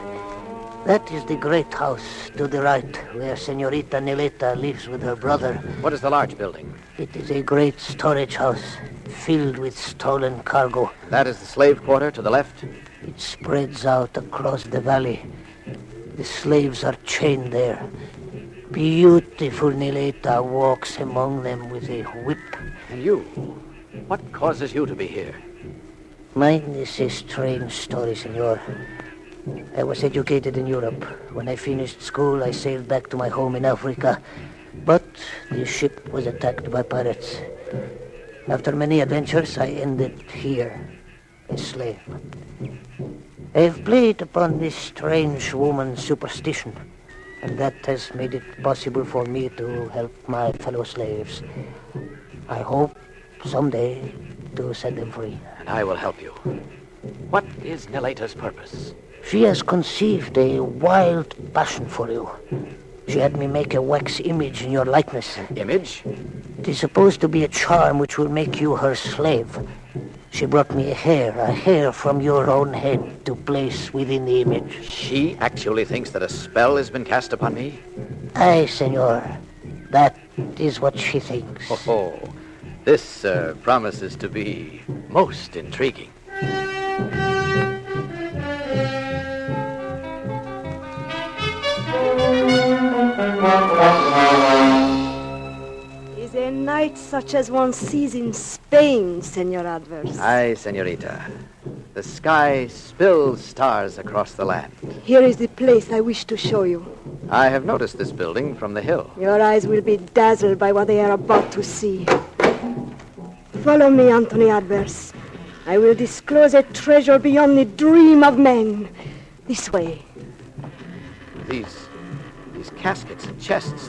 That is the great house to the right, where Senorita Neleta lives with her brother. What is the large building? It is a great storage house, filled with stolen cargo. That is the slave quarter to the left? It spreads out across the valley. The slaves are chained there. Beautiful Neleta walks among them with a whip. And you? What causes you to be here? Mine is a strange story, senor. I was educated in Europe. When I finished school, I sailed back to my home in Africa. But the ship was attacked by pirates. After many adventures, I ended here, a slave. I have played upon this strange woman's superstition, and that has made it possible for me to help my fellow slaves. I hope someday to set them free. And I will help you. What is Neleta's purpose? She has conceived a wild passion for you. She had me make a wax image in your likeness. An image? It is supposed to be a charm which will make you her slave. She brought me a hair from your own head to place within the image. She actually thinks that a spell has been cast upon me? Aye, senor. That is what she thinks. Oh, this promises to be most intriguing. night such as one sees in Spain, Senor Adverse. Aye, senorita. The sky spills stars across the land. Here is the place I wish to show you. I have noticed this building from the hill. Your eyes will be dazzled by what they are about to see. Follow me, Anthony Adverse. I will disclose a treasure beyond the dream of men. This way. These caskets and chests,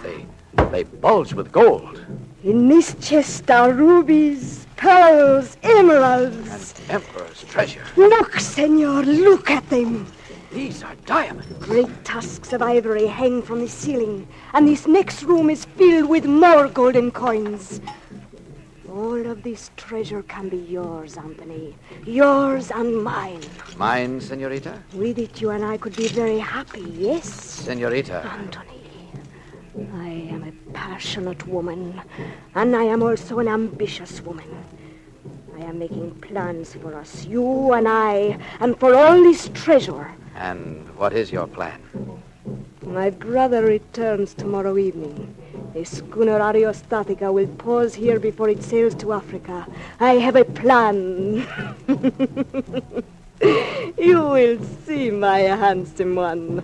they bulge with gold. In this chest are rubies, pearls, emeralds. And Emperor's treasure. Look, senor, look at them. These are diamonds. Great tusks of ivory hang from the ceiling, and this next room is filled with more golden coins. All of this treasure can be yours, Anthony. Yours and mine. Mine, senorita? With it, you and I could be very happy, yes? Senorita. Anthony, I am a passionate woman, and I am also an ambitious woman. I am making plans for us, you and I, and for all this treasure. And what is your plan? My brother returns tomorrow evening. A schooner Aerostatica will pause here before it sails to Africa. I have a plan. You will see, my handsome one.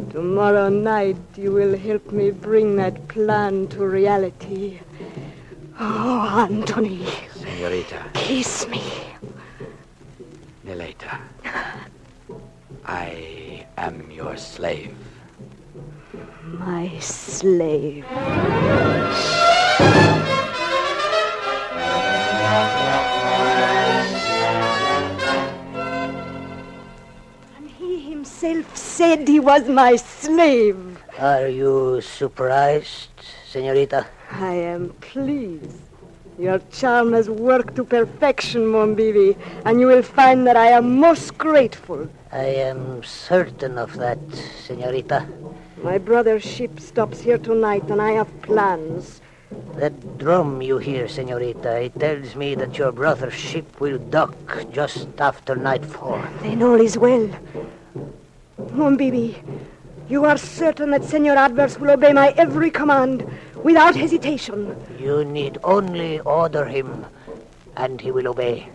Tomorrow night you will help me bring that plan to reality. Oh, Anthony. Senorita. Kiss me. Nileta. I am your slave. My slave. And he himself said he was my slave. Are you surprised, senorita? I am pleased. Your charm has worked to perfection, mon bibi, and you will find that I am most grateful. I am certain of that, senorita. My brother's ship stops here tonight, and I have plans. That drum you hear, senorita, it tells me that your brother's ship will dock just after nightfall. Then all is well. Mon bibi, you are certain that Senor Adverse will obey my every command, without hesitation. You need only order him, and he will obey.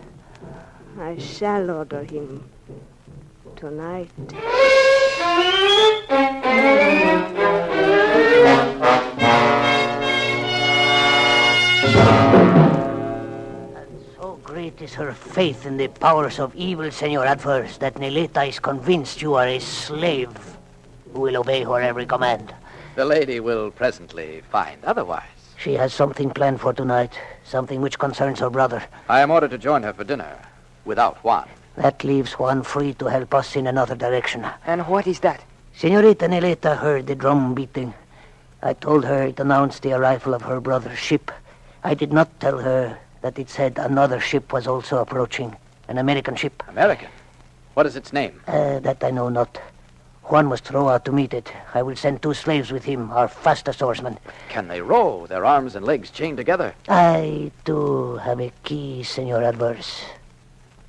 I shall order him tonight. And so great is her faith in the powers of evil, Senor Adverse, that Nileta is convinced you are a slave who will obey her every command. The lady will presently find otherwise. She has something planned for tonight, something which concerns her brother. I am ordered to join her for dinner, without Juan. That leaves Juan free to help us in another direction. And what is that? Senorita Nileta heard the drum beating. I told her it announced the arrival of her brother's ship. I did not tell her that it said another ship was also approaching, an American ship. American? What is its name? That I know not. Juan must row out to meet it. I will send 2 slaves with him, our fastest oarsmen. Can they row, their arms and legs chained together? I, too, have a key, Senor Adverse.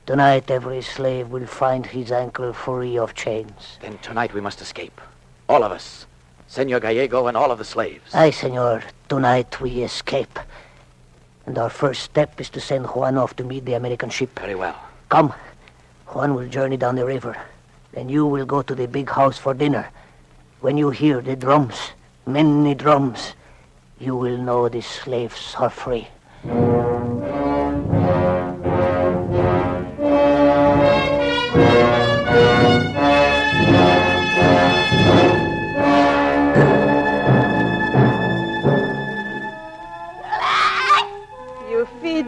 Tonight, every slave will find his ankle free of chains. Then tonight we must escape. All of us. Senor Gallego and all of the slaves. Aye, senor. Tonight we escape. And our first step is to send Juan off to meet the American ship. Very well. Come. Juan will journey down the river. Then you will go to the big house for dinner. When you hear the drums, many drums, you will know the slaves are free.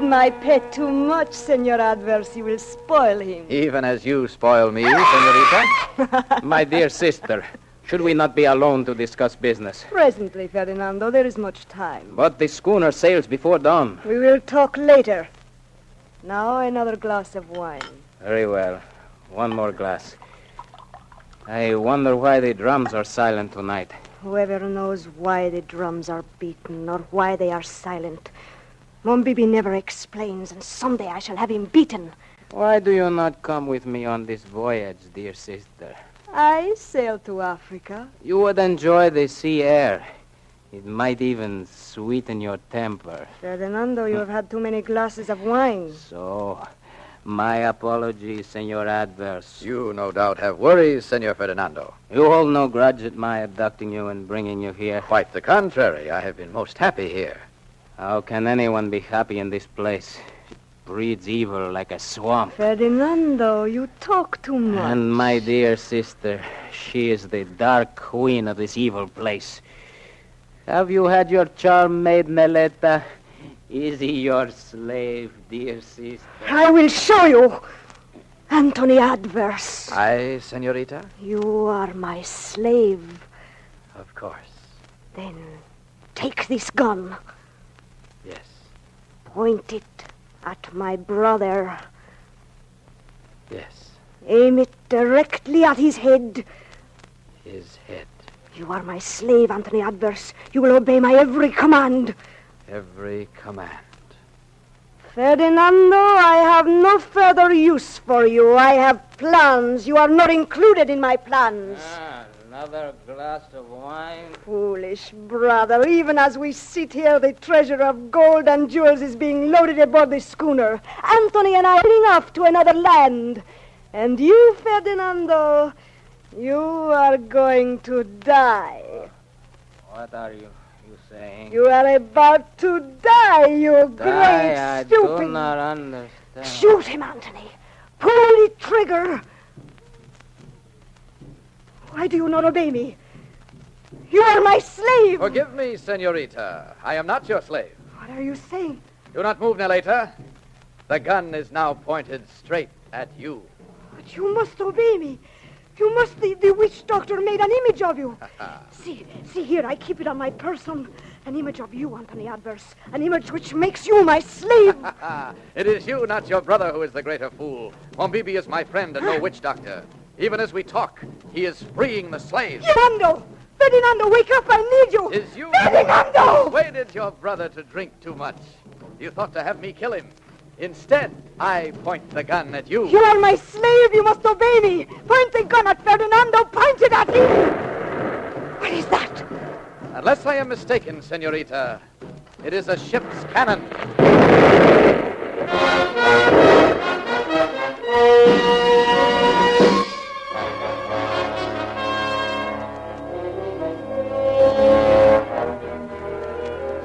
My pet too much, Senor Adverse. You will spoil him. Even as you spoil me, senorita. My dear sister, should we not be alone to discuss business? Presently, Ferdinando. There is much time. But the schooner sails before dawn. We will talk later. Now another glass of wine. Very well. One more glass. I wonder why the drums are silent tonight. Whoever knows why the drums are beaten or why they are silent. Mon Bibi never explains, and someday I shall have him beaten. Why do you not come with me on this voyage, dear sister? I sail to Africa. You would enjoy the sea air. It might even sweeten your temper. Ferdinando, you have had too many glasses of wine. So, my apologies, Senor Adverse. You no doubt have worries, Senor Ferdinando. You hold no grudge at my abducting you and bringing you here? Quite the contrary. I have been most happy here. How can anyone be happy in this place? It breeds evil like a swamp. Ferdinando, you talk too much. And my dear sister, she is the dark queen of this evil place. Have you had your charm made, Neleta? Is he your slave, dear sister? I will show you, Anthony Adverse. Aye, senorita? You are my slave. Of course. Then take this gun. Yes. Point it at my brother. Yes. Aim it directly at his head. His head. You are my slave, Anthony Adverse. You will obey my every command. Every command. Ferdinando, I have no further use for you. I have plans. You are not included in my plans. Another glass of wine? Foolish brother. Even as we sit here, the treasure of gold and jewels is being loaded aboard the schooner. Anthony and I are heading off to another land. And you, Ferdinando, you are going to die. What are you saying? You are about to die, you great I stupid. do not understand. Shoot him, Anthony. Pull the trigger. Why do you not obey me? You are my slave. Forgive me, senorita. I am not your slave. What are you saying? Do not move, Neleta. The gun is now pointed straight at you. But you must obey me. You must. The witch doctor made an image of you. See here, I keep it on my person. An image of you, Anthony Adverse. An image which makes you my slave. It is you, not your brother, who is the greater fool. Mombibi is my friend and no witch doctor. Even as we talk, he is freeing the slaves. Ferdinando, wake up, I need you. Is you Ferdinando! who persuaded your brother to drink too much? You thought to have me kill him. Instead, I point the gun at you. You are my slave. You must obey me. Point the gun at Ferdinando. Point it at him. What is that? Unless I am mistaken, senorita, it is a ship's cannon.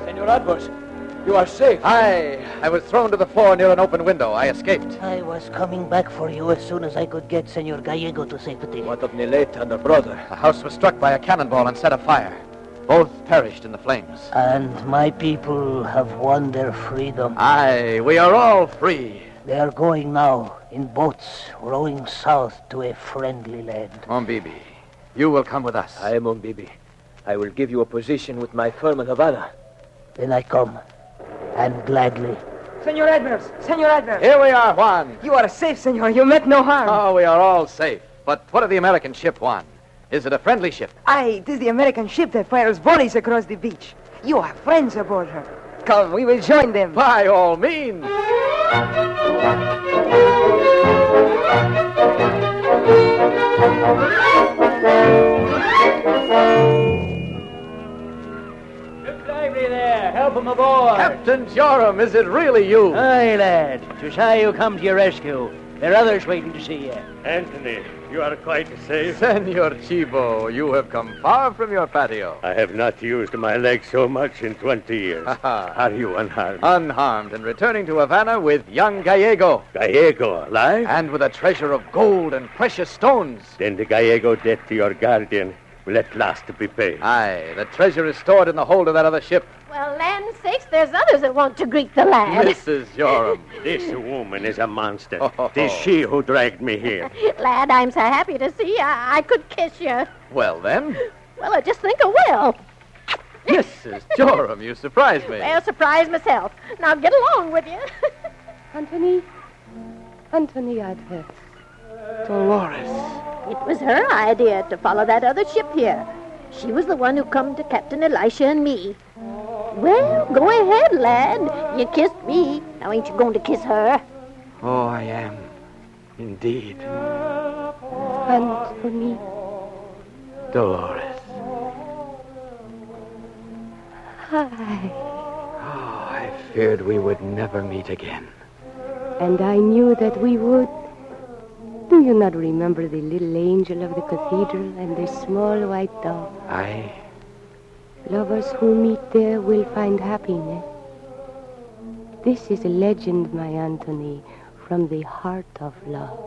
Senor Adverse, you are safe. I was thrown to the floor near an open window. I escaped. I was coming back for you as soon as I could get Senor Gallego to safety. What of Neleta and her brother? The house was struck by a cannonball and set afire. Both perished in the flames. And my people have won their freedom. Aye, we are all free. They are going now in boats rowing south to a friendly land. Mombibi, you will come with us. I am Mombibi. I will give you a position with my firm in Havana. Then I come, and gladly. Senor Adverse! Senor Adverse! Here we are, Juan. You are safe, senor. You met no harm. Oh, we are all safe. But what of the American ship, Juan? Is it a friendly ship? Aye, it is the American ship that fires volleys across the beach. You have friends aboard her. Come, we will join them. By all means. Look lively there. Help him aboard. Captain Joram, is it really you? Aye, lad. 'Twas I who come to your rescue. There are others waiting to see you. Anthony, you are quite safe. Senor Chivo, you have come far from your patio. I have not used my legs so much in 20 years. Are you unharmed? Unharmed and returning to Havana with young Gallego. Gallego, alive? And with a treasure of gold and precious stones. Then the Gallego debt to your guardian will at last be paid. Aye, the treasure is stored in the hold of that other ship. Well, land sakes, there's others that want to greet the lad. Mrs. Joram. This woman is a monster. Tis she who dragged me here. Lad, I'm so happy to see you. I could kiss you. Well, then. Well, I just think I will. Mrs. Joram, you surprise me. Well, surprise myself. Now get along with you. Anthony Adverse. Dolores. It was her idea to follow that other ship here. She was the one who come to Captain Elisha and me. Well, go ahead, lad. You kissed me. Now ain't you going to kiss her? Oh, I am. Indeed. Anthony. Dolores. Hi. Oh, I feared we would never meet again. And I knew that we would. Do you not remember the little angel of the cathedral and the small white dove? Aye. Lovers who meet there will find happiness. This is a legend, my Anthony, from the heart of love.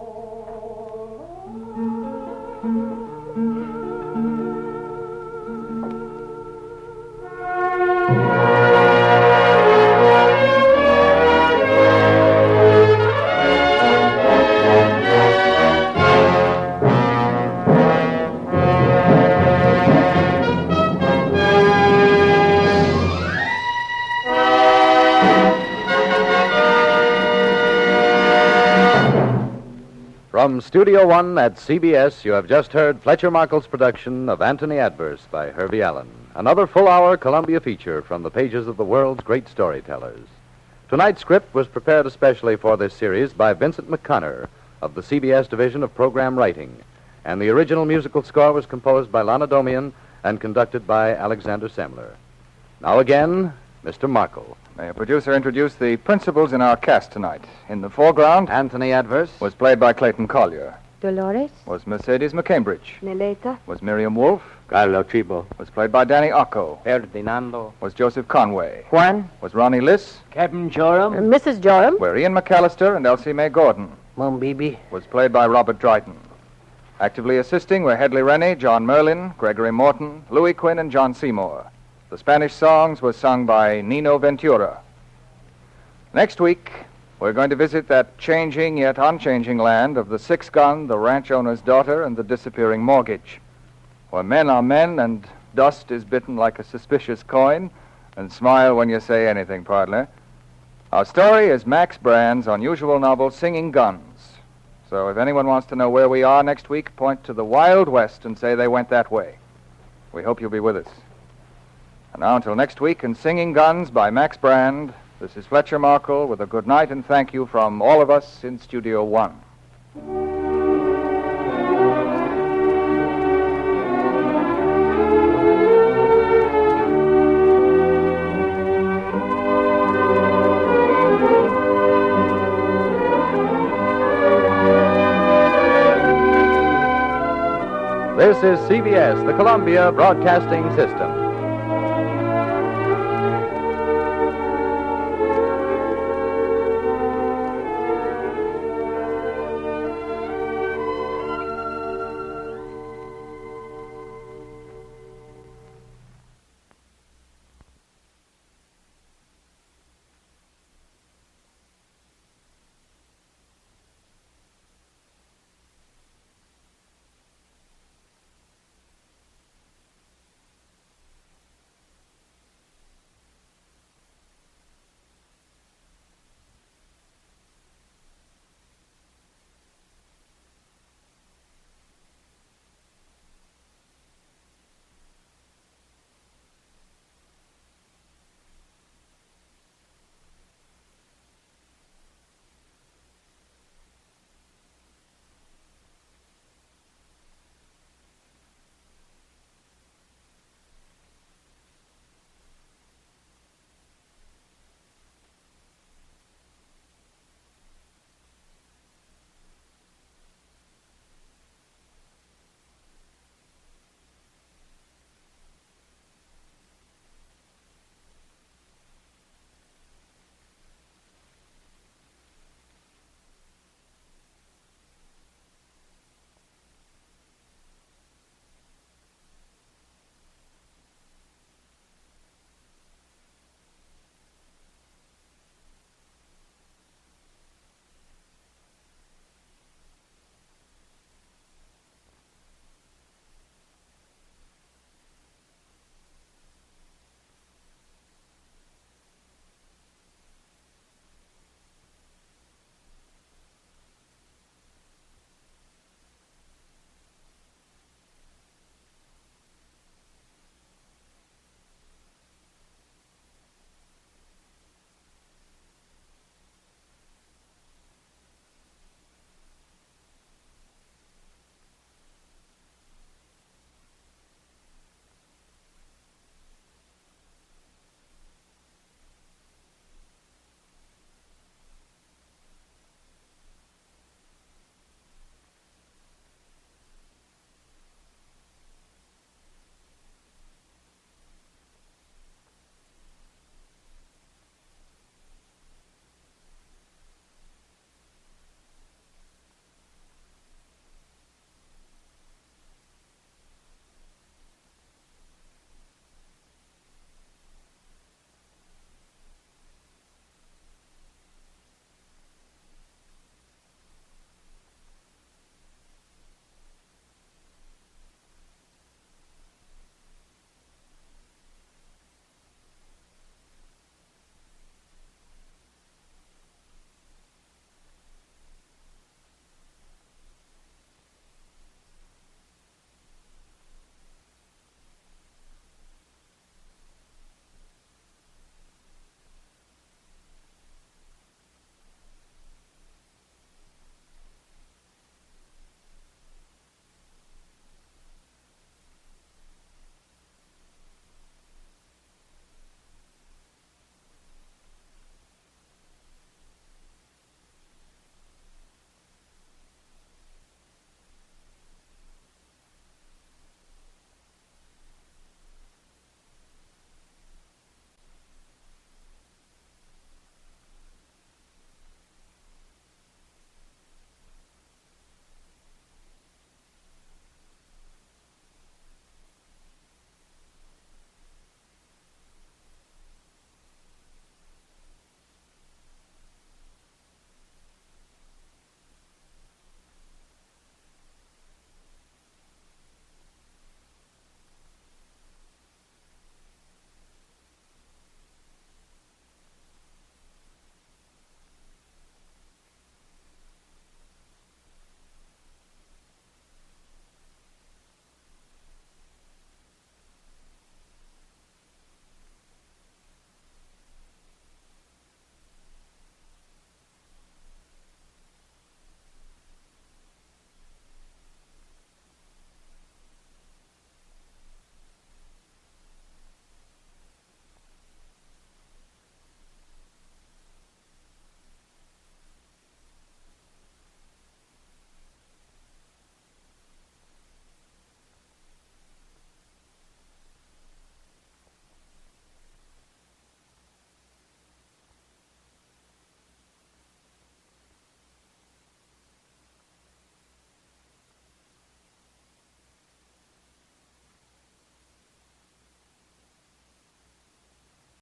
From Studio One at CBS, you have just heard Fletcher Markle's production of Antony Adverse by Herbie Allen. Another full-hour Columbia feature from the pages of the world's great storytellers. Tonight's script was prepared especially for this series by Vincent McConnor of the CBS Division of Program Writing, and the original musical score was composed by Lana Domian and conducted by Alexander Semler. Now again, Mr. Markle. May a producer introduce the principals in our cast tonight. In the foreground, Antony Adverse was played by Clayton Collier. Dolores? Was Mercedes McCambridge. Neleta? Was Miriam Wolfe. Carlo Cibo. Was played by Danny Occo. Ferdinando. Was Joseph Conway. Juan. Was Ronnie Liss. Captain Joram. Mrs. Joram. Were Ian McAllister and Elsie Mae Gordon. Mom, Bibi. Was played by Robert Dryden. Actively assisting were Hedley Rennie, John Merlin, Gregory Morton, Louis Quinn, and John Seymour. The Spanish songs were sung by Nino Ventura. Next week, we're going to visit that changing yet unchanging land of the six-gun, the ranch owner's daughter, and the disappearing mortgage, where men are men and dust is bitten like a suspicious coin, and smile when you say anything, partner. Our story is Max Brand's unusual novel, Singing Guns. So if anyone wants to know where we are next week, point to the Wild West and say they went that way. We hope you'll be with us. And now until next week, and Singing Guns by Max Brand, this is Fletcher Markle with a good night and thank you from all of us in Studio One. This is CBS, the Columbia Broadcasting System.